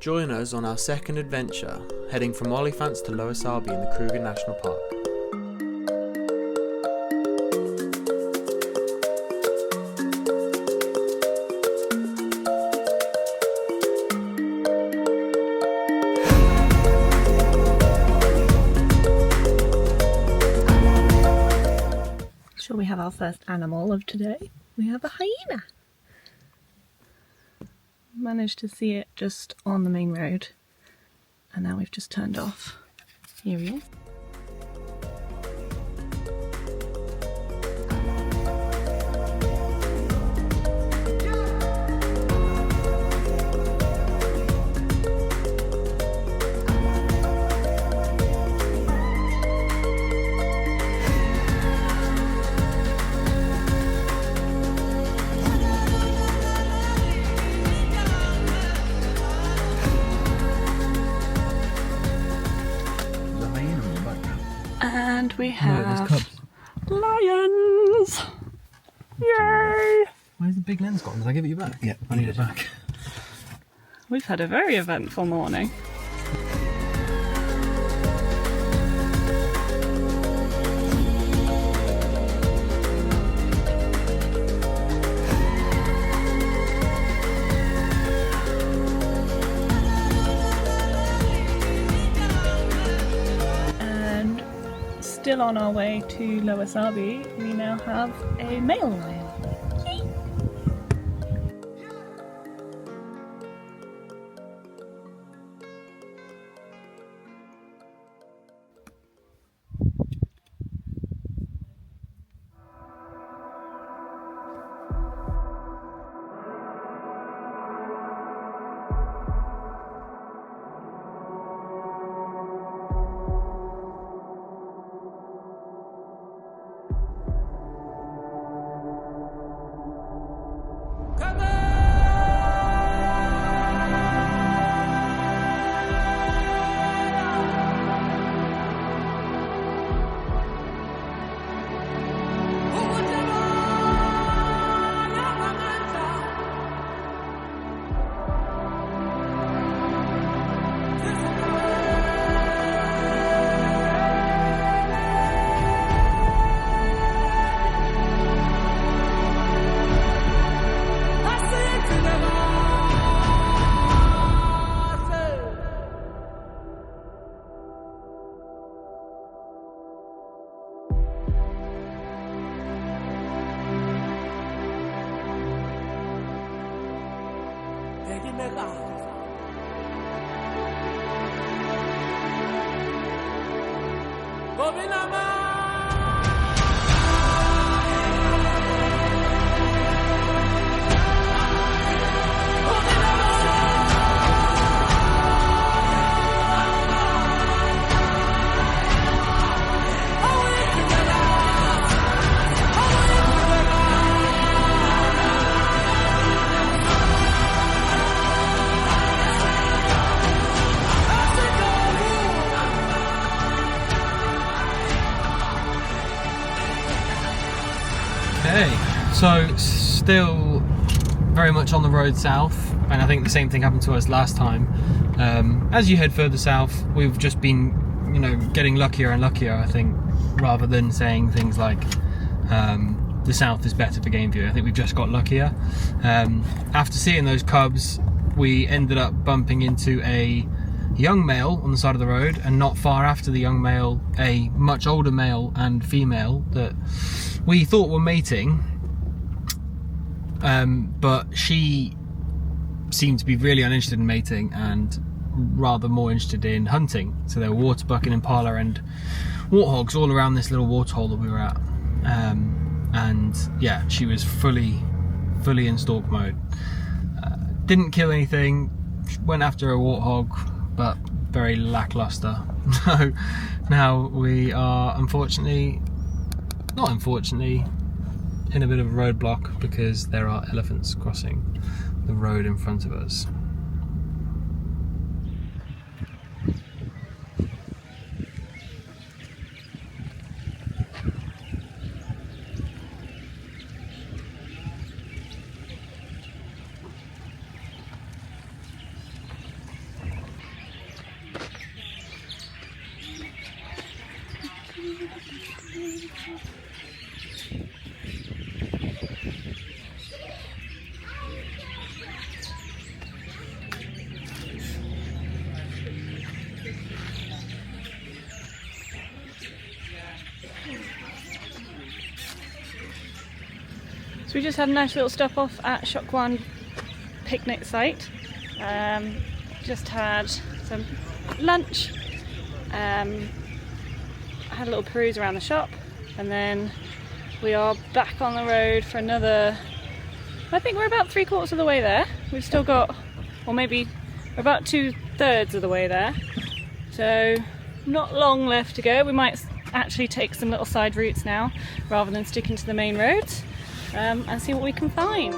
Join us on our second adventure, heading from Olifants to Lower Sabie in the Kruger National Park. Shall we have our first animal of today? We have a hyena. Managed to see it just on the main road, and now we've just turned off. Here he is. And we have lions! Yay! Where's the big lens gone? Did I give it you back? Yeah, I need it back. We've had a very eventful morning. Still on our way to Lower Sabie, we now have a male lion. So still very much on the road south, and I think the same thing happened to us last time. As you head further south, we've just been, getting luckier and luckier, I think, rather than saying things like the south is better for game view. I think we've just got luckier. After seeing those cubs, we ended up bumping into a young male on the side of the road, and not far after the young male, a much older male and female that we thought were mating. But she seemed to be really uninterested in mating and rather more interested in hunting. So there were waterbuck and impala and warthogs all around this little waterhole that we were at. And yeah, she was fully in stalk mode. Didn't kill anything, went after a warthog, but very lackluster. So now we are not unfortunately, in a bit of a roadblock because there are elephants crossing the road in front of us. we just had a nice little stop off at Tshokwane picnic site. Just had some lunch, had a little peruse around the shop, and then we are back on the road for another, I think we're about 3/4 of the way there. We've still got, or maybe we're about 2/3 of the way there. So not long left to go. We might actually take some little side routes now rather than sticking to the main roads, and see what we can find.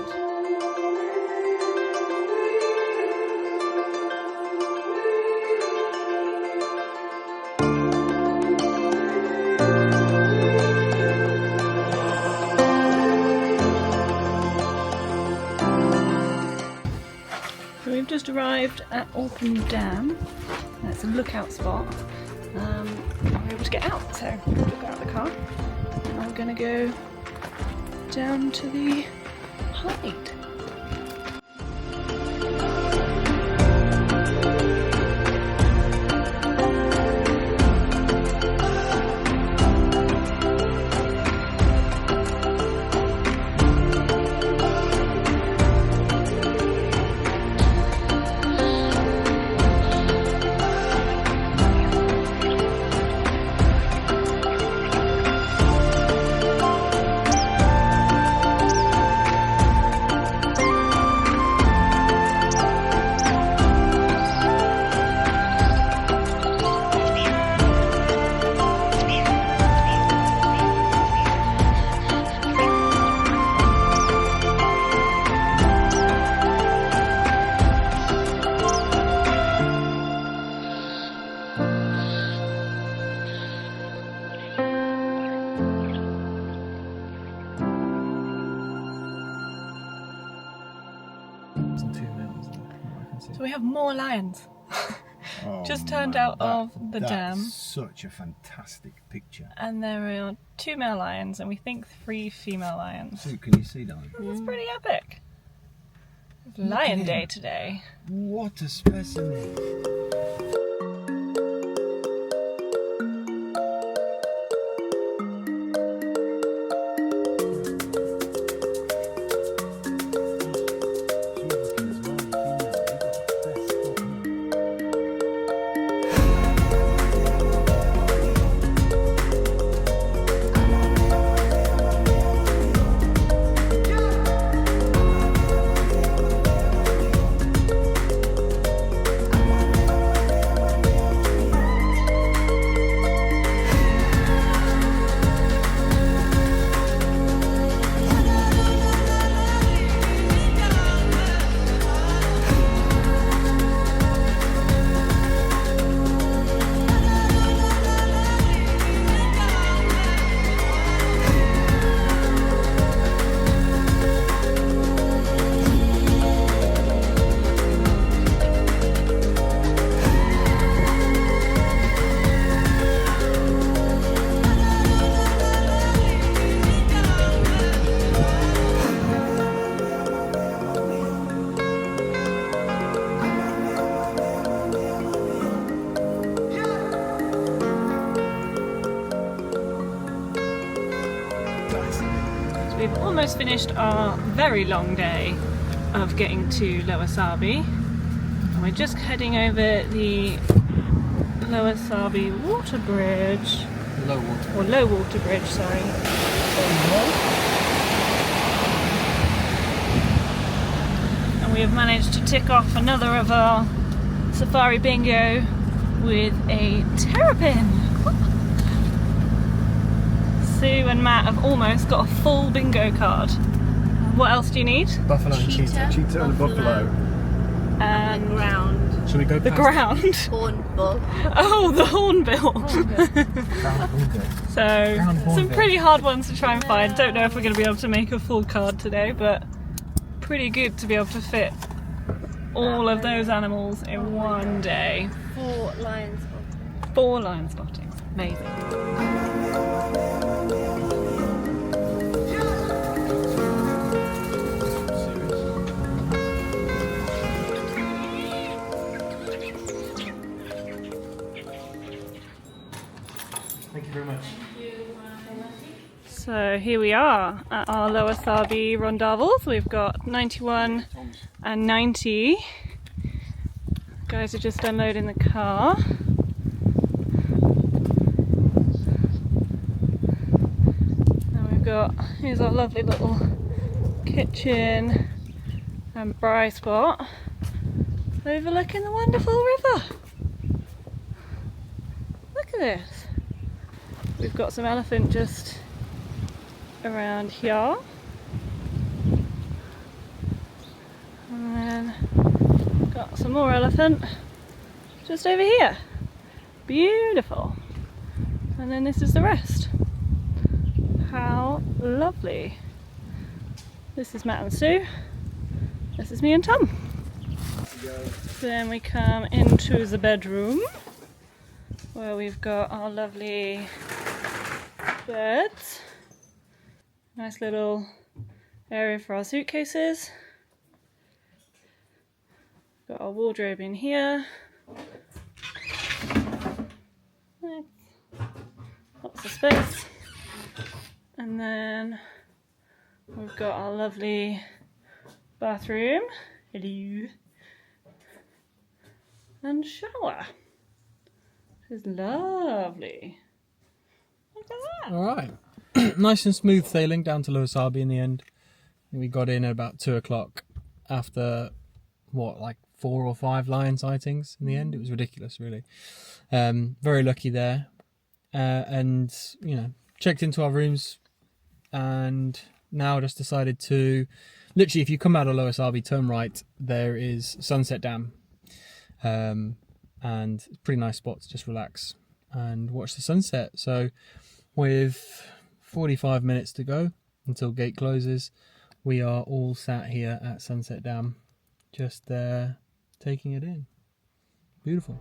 So we've just arrived at Orpen Dam. It's a lookout spot. We're able to get out, so we'll get out of the car. And we're going to go down to the hide. So we have more lions. Just turned out of the dam. That's such a fantastic picture. And there are 2 male lions and we think 3 female lions. Sue, can you see that? It's pretty epic. It's Lion Day today. What a specimen. We've almost finished our very long day of getting to Lower Sabie, and we're just heading over the Lower Sabie water bridge. Low water bridge, sorry. And we have managed to tick off another of our safari bingo with a terrapin. Sue and Matt have almost got a full bingo card. What else do you need? Buffalo and cheetah. Cheetah and a buffalo. And ground. Shall we go the past ground. Hornbill. Oh, the hornbill. Hornbill. So, Ground some hornbill. pretty hard ones to try and find. Don't know if we're going to be able to make a full card today, but pretty good to be able to fit all of those animals in one day. 4 lion spotting. 4 lion spottings. Amazing. Thank you very much. So So here we are at our Lower Sabie rondavels. We've got 91 and 90. Guys are just unloading the car. And we've got, here's our lovely little kitchen and braai spot overlooking the wonderful river. Look at this. We've got some elephant just around here. And then got some more elephant just over here. Beautiful. And then this is the rest. How lovely. This is Matt and Sue. This is me and Tom. Then we come into the bedroom where we've got our lovely beds. Nice little area for our suitcases. Got our wardrobe in here. Nice. Lots of space. And then we've got our lovely bathroom. Hello. And shower. Which is lovely. Look at that. Alright. Nice and smooth sailing down to Lower Sabie in the end. We got in at about 2 o'clock after, what, like 4 or 5 lion sightings in the end. It was ridiculous, really. Very lucky there. And, you know, checked into our rooms and now just decided to, literally, if you come out of Lower Sabie, turn right, there is Sunset Dam. And it's a pretty nice spot to just relax and watch the sunset. So with 45 minutes to go until gate closes, we are all sat here at Sunset Dam, just there taking it in. Beautiful.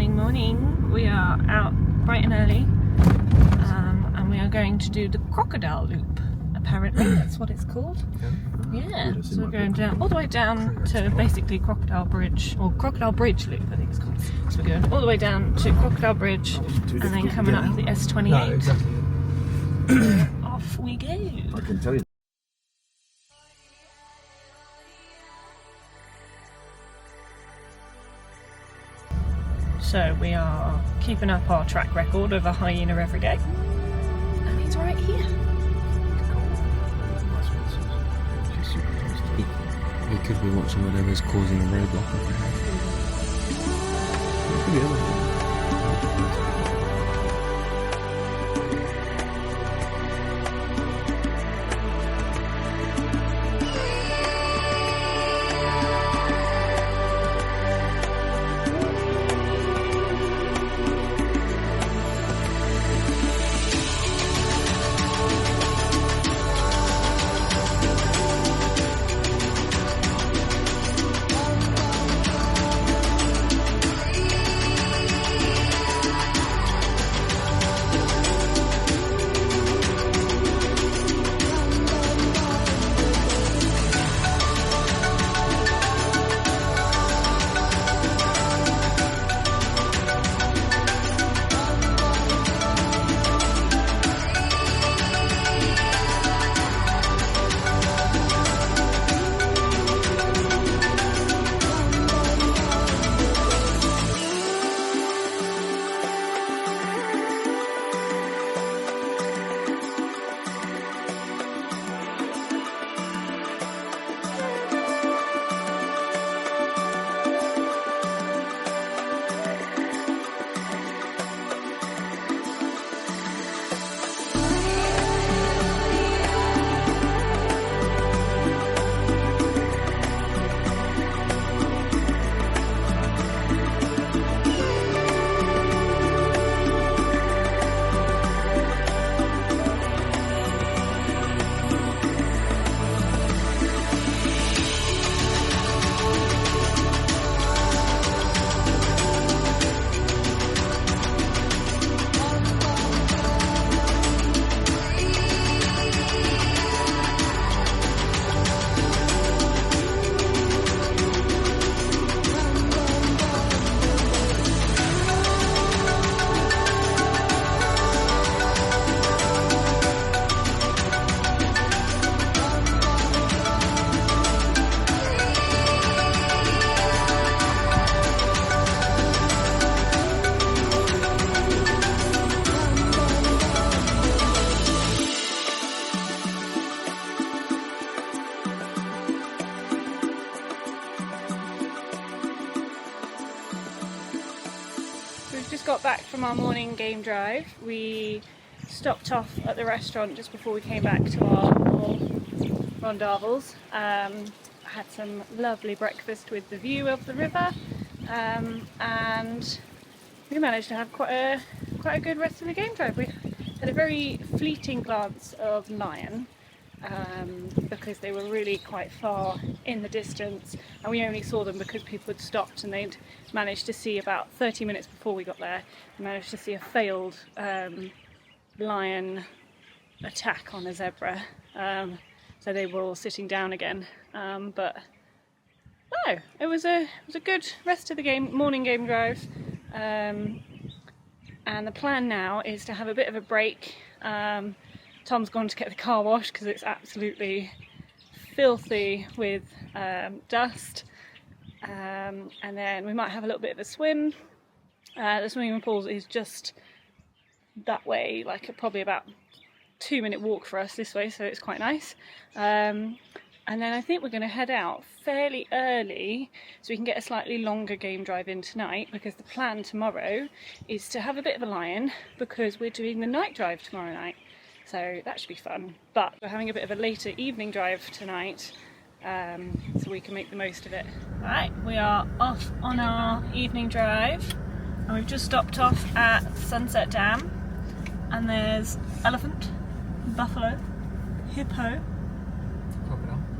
Morning, we are out bright and early, and we are going to do the Crocodile loop. Apparently, that's what it's called. Yeah, so we're going down all the way down to basically Crocodile Bridge, or Crocodile Bridge loop, I think it's called. So we're going all the way down to Crocodile Bridge, and then coming up the S28. No, exactly. So off we go. I can tell you. So we are keeping up our track record of a hyena every day, and he's right here. He could be watching whatever's causing a roadblock. got back from our morning game drive. We stopped off at the restaurant just before we came back to our little rondavels. Had some lovely breakfast with the view of the river, and we managed to have quite a good rest of the game drive. We had a very fleeting glance of lion, because they were really quite far in the distance, and we only saw them because people had stopped, and they'd managed to see about 30 minutes before we got there, managed to see a failed lion attack on a zebra. So they were all sitting down again, but no, it was a good rest of the morning game drive, and the plan now is to have a bit of a break. Tom's gone to get the car washed because it's absolutely filthy with dust, and then we might have a little bit of a swim. The swimming pool is just that way, like probably about 2-minute walk for us this way, so it's quite nice. And then I think we're going to head out fairly early so we can get a slightly longer game drive in tonight, because the plan tomorrow is to have a bit of a lion because we're doing the night drive tomorrow night, so that should be fun. But we're having a bit of a later evening drive tonight, so we can make the most of it. Right, we are off on our evening drive, and we've just stopped off at Sunset Dam, and there's elephant, buffalo, hippo,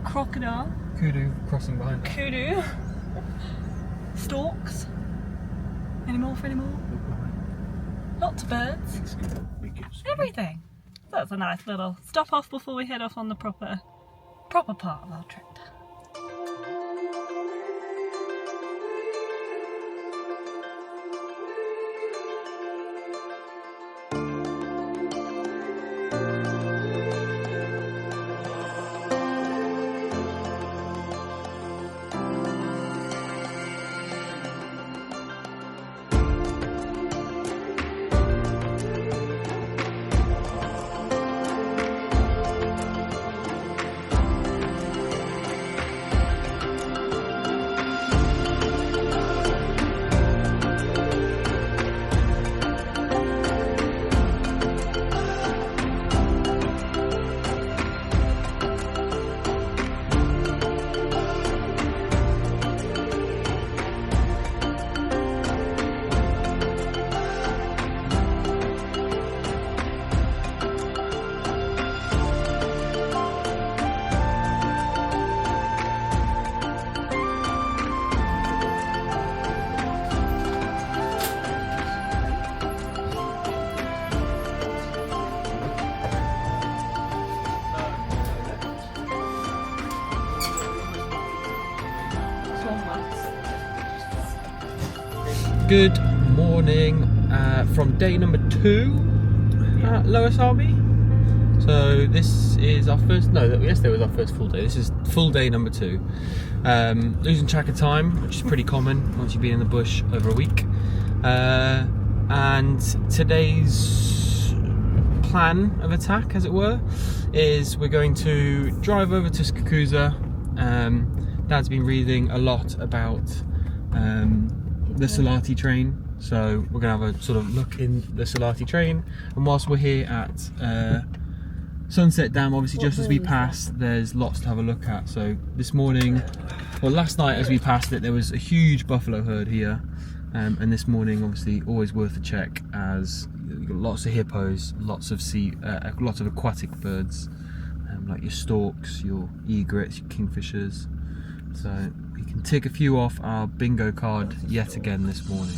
crocodile, Kudu crossing behind us. kudu, storks, any more? Lots of birds, everything. That's a nice little stop off before we head off on the proper part of our trip. Good morning from day number 2 at Lower Sabie. So this is our first, yesterday was our first full day. This is full day number 2. Losing track of time, which is pretty common once you've been in the bush over a week. And today's plan of attack, as it were, is we're going to drive over to Tshokwane. Dad's been reading a lot about the Salati train, so we're going to have a sort of look in the Salati train, and whilst we're here at Sunset Dam, obviously just as we passed, there's lots to have a look at. So this morning, well last night as we passed it, there was a huge buffalo herd here, and this morning obviously always worth a check, as you've got lots of hippos, lots of aquatic birds, like your storks, your egrets, your kingfishers. So we can tick a few off our bingo card yet again this morning.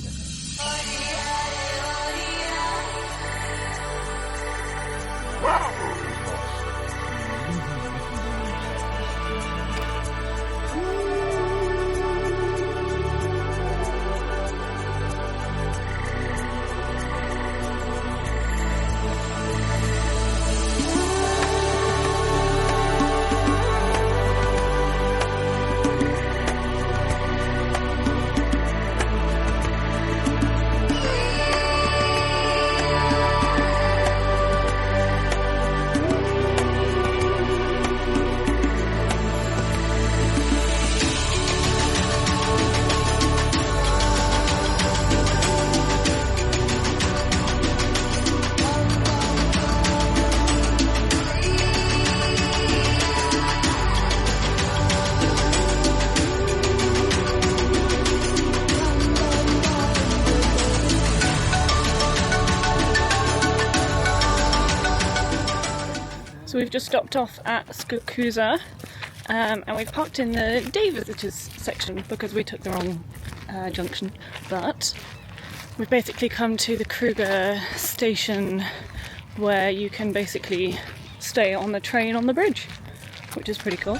we've just stopped off at Skukuza, and we've parked in the day visitors section because we took the wrong junction, but we've basically come to the Kruger station where you can basically stay on the train on the bridge, which is pretty cool.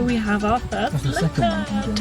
We have our first leopard.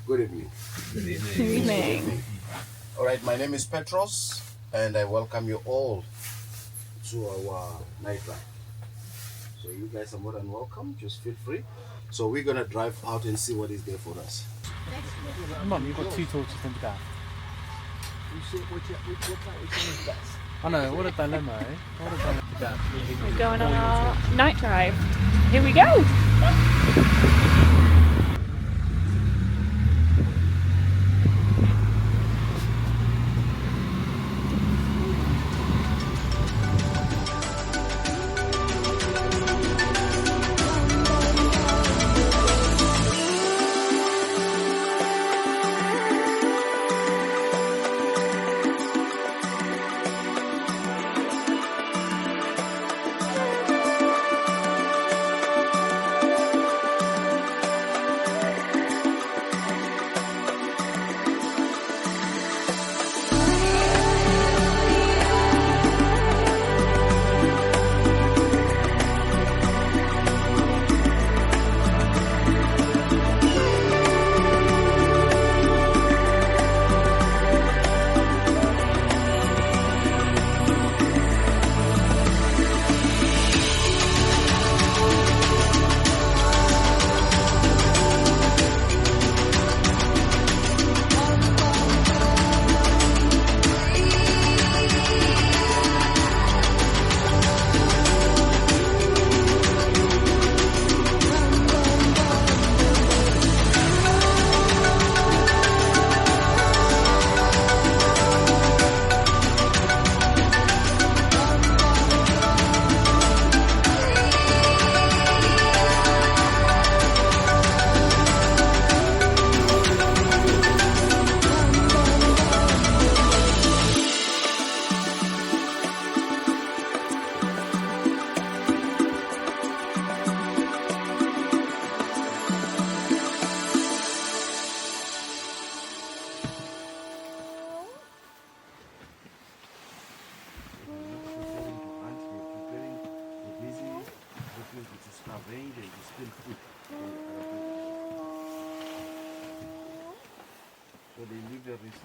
Good evening. Good evening. All right, my name is Petros, and I welcome you all to our night ride. So you guys are more than welcome. Just feel free. So we're gonna drive out and see what is there for us. Mum, you've got 2 torches in the back. Which one is best? I know, what a dilemma, eh? What a dilemma. We're going on our night drive. Here we go!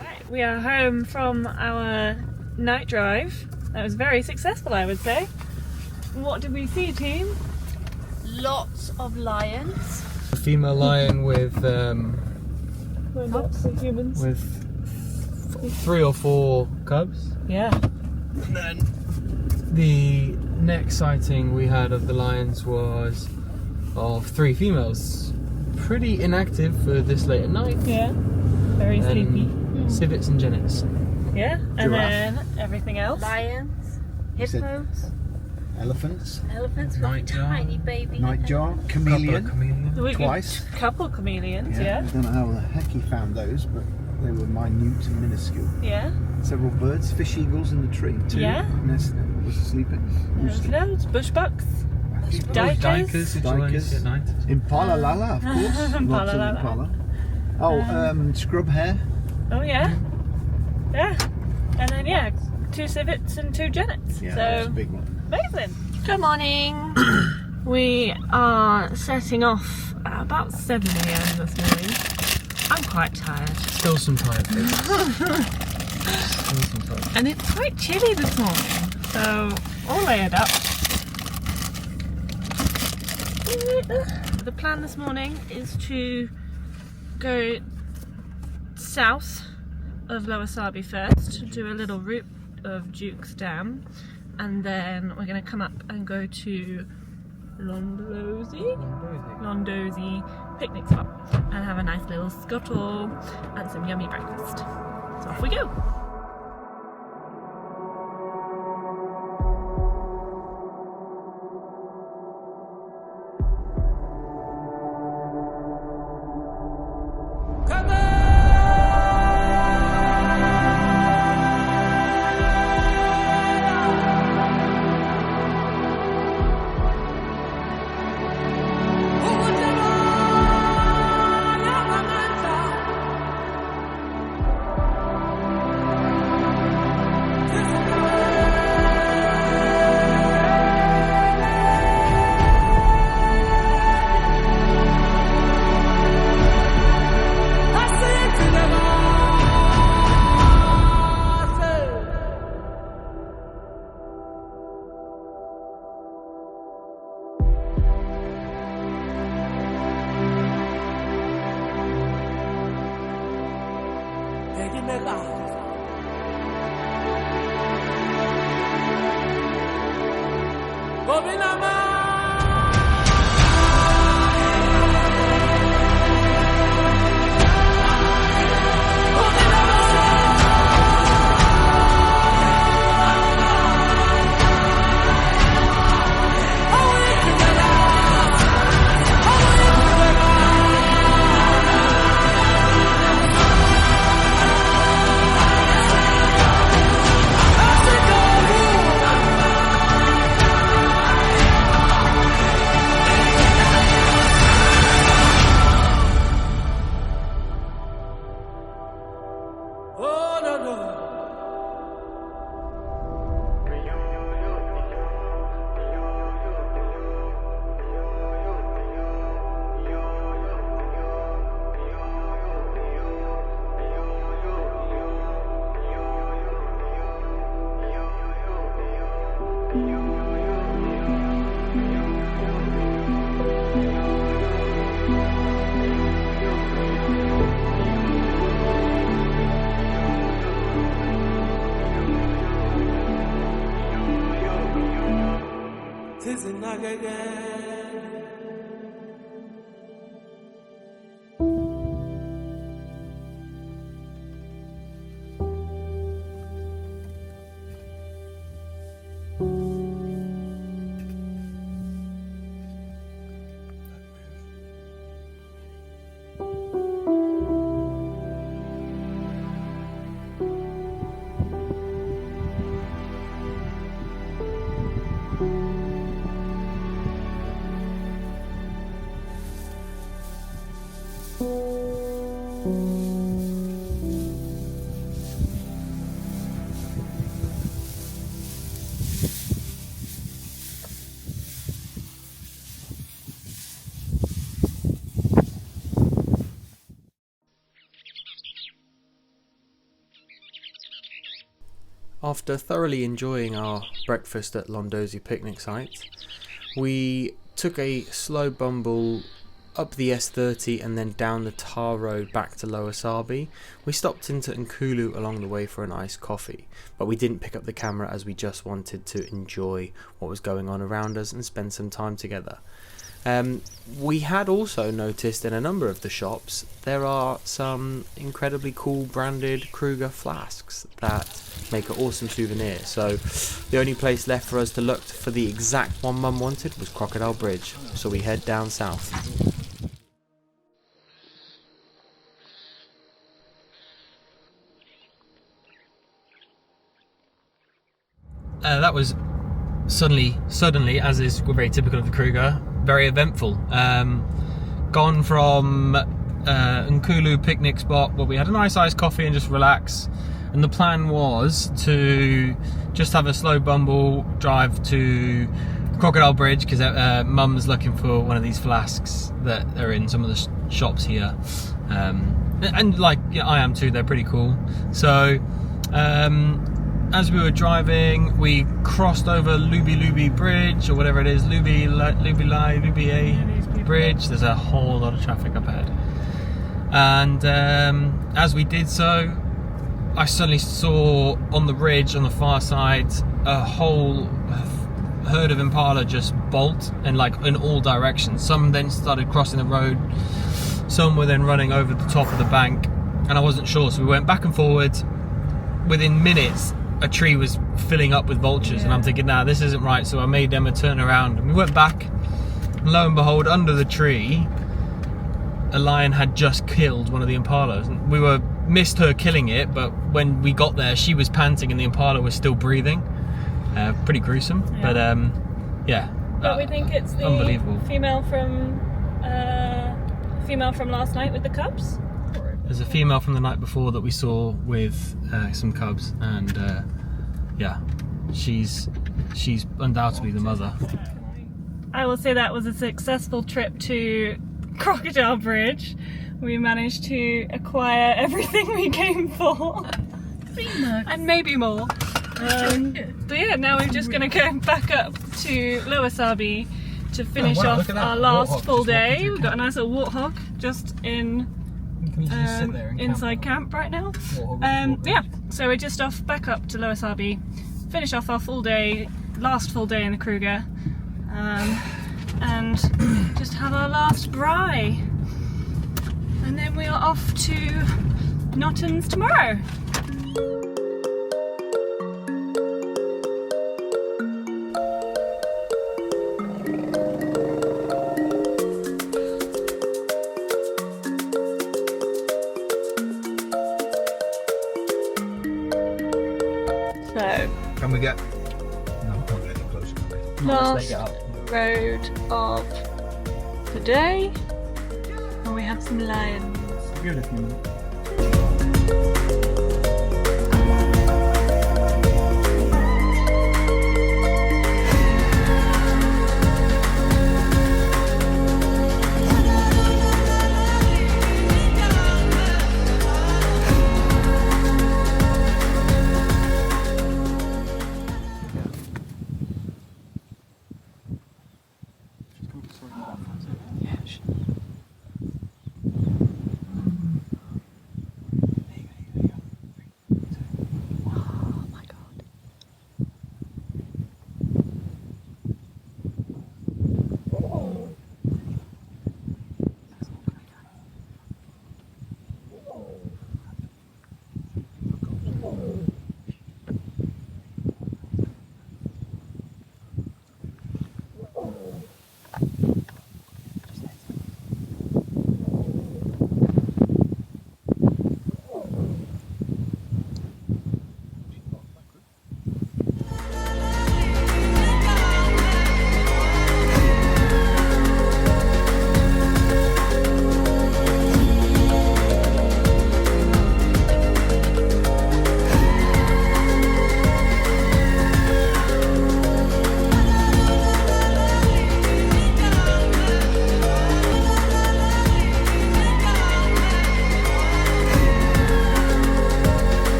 Right, we are home from our night drive. That was very successful, I would say. What did we see, team? Lots of lions. A female lion with We're not the humans. with 3 or 4 cubs. Yeah. And then the next sighting we had of the lions was of 3 females. Pretty inactive for this late at night. Yeah. Very sleepy. Civets and genets. Yeah. And Giraffe. then everything else. Lions. said- Hippos. Elephants, Elephants with Nightjar. tiny baby. nightjar, chameleon. We- Twice. Couple chameleons, I yeah. don't know how the heck he found those, but they were minute and minuscule. Yeah. Several birds, fish eagles in the tree. 2 Yeah. nest was sleeping. There's loads. Bush bucks. Dikers. Dikers. at night. Impala lala, of course. Impala Lots of lala. impala. Oh, scrub hare. Oh yeah. Yeah. And then yeah, 2 civets and 2 genets. Yeah, that's a So big one. amazing. Good morning. We are setting off at about 7 AM this morning. I'm quite tired. Still some tired faces. Still some tired. And it's quite chilly this morning. So all layered up. The plan this morning is to go south of Lower Sabie first, do a little route of Duke's Dam, and then we're going to come up and go to Londozy picnic spot and have a nice little scuttle and some yummy breakfast. So off we go. After thoroughly enjoying our breakfast at Londozi picnic site, we took a slow bumble up the S30 and then down the tar road back to Lower Sabie. We stopped into Nkulu along the way for an iced coffee, but we didn't pick up the camera as we just wanted to enjoy what was going on around us and spend some time together. We had also noticed in a number of the shops there are some incredibly cool branded Kruger flasks that make an awesome souvenir, so the only place left for us to look for the exact one Mum wanted was Crocodile Bridge, so we head down south. That was suddenly, as is very typical of the Kruger, very eventful. Gone from Nkulu picnic spot where we had a nice iced coffee and just relax, and the plan was to just have a slow bumble drive to Crocodile Bridge because Mum's looking for one of these flasks that are in some of the shops here, and like I am too, they're pretty cool. So as we were driving, we crossed over Lubi Bridge, or whatever it is, Lubi Bridge. There's a whole lot of traffic up ahead. And as we did so, I suddenly saw on the ridge on the far side a whole herd of impala just bolt, and like in all directions. Some then started crossing the road, some were then running over the top of the bank, and I wasn't sure, so we went back and forward. Within minutes, a tree was filling up with vultures, and I'm thinking, nah, this isn't right. So I made them a turn around, and we went back, and lo and behold, under the tree, a lion had just killed one of the impalas. And we missed her killing it, but when we got there, she was panting and the impala was still breathing. Pretty gruesome, but yeah. But we think it's the unbelievable female from last night with the cubs. There's a female from the night before that we saw with some cubs, and yeah, she's undoubtedly the mother. I will say that was a successful trip to Crocodile Bridge. We managed to acquire everything we came for, and maybe more. But yeah, now we're just going to go back up to Lower Sabie to finish off our last full day. We've got a nice little warthog just in inside camp right now. Yeah, so we're just off back up to Lower Sabie, finish off our full day, last full day in the Kruger, and just have our last braai, and then we are off to Nottens tomorrow. Can we get Last road of the day, and we have some lions.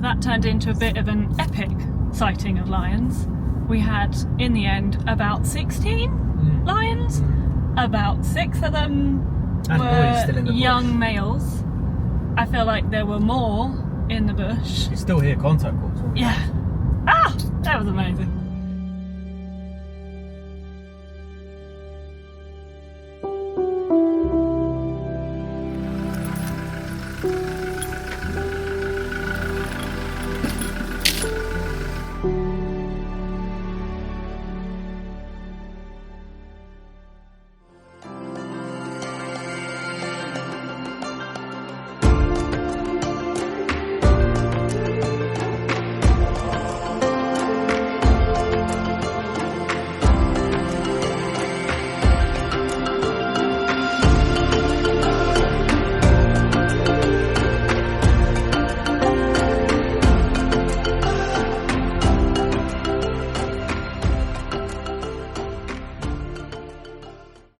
that turned into a bit of an epic sighting of lions. We had, in the end, about 16 lions. About 6 of them And boys still in the were bush. young males. I feel like there were more in the bush. You still hear contact calls. Yeah. Ah! That was amazing.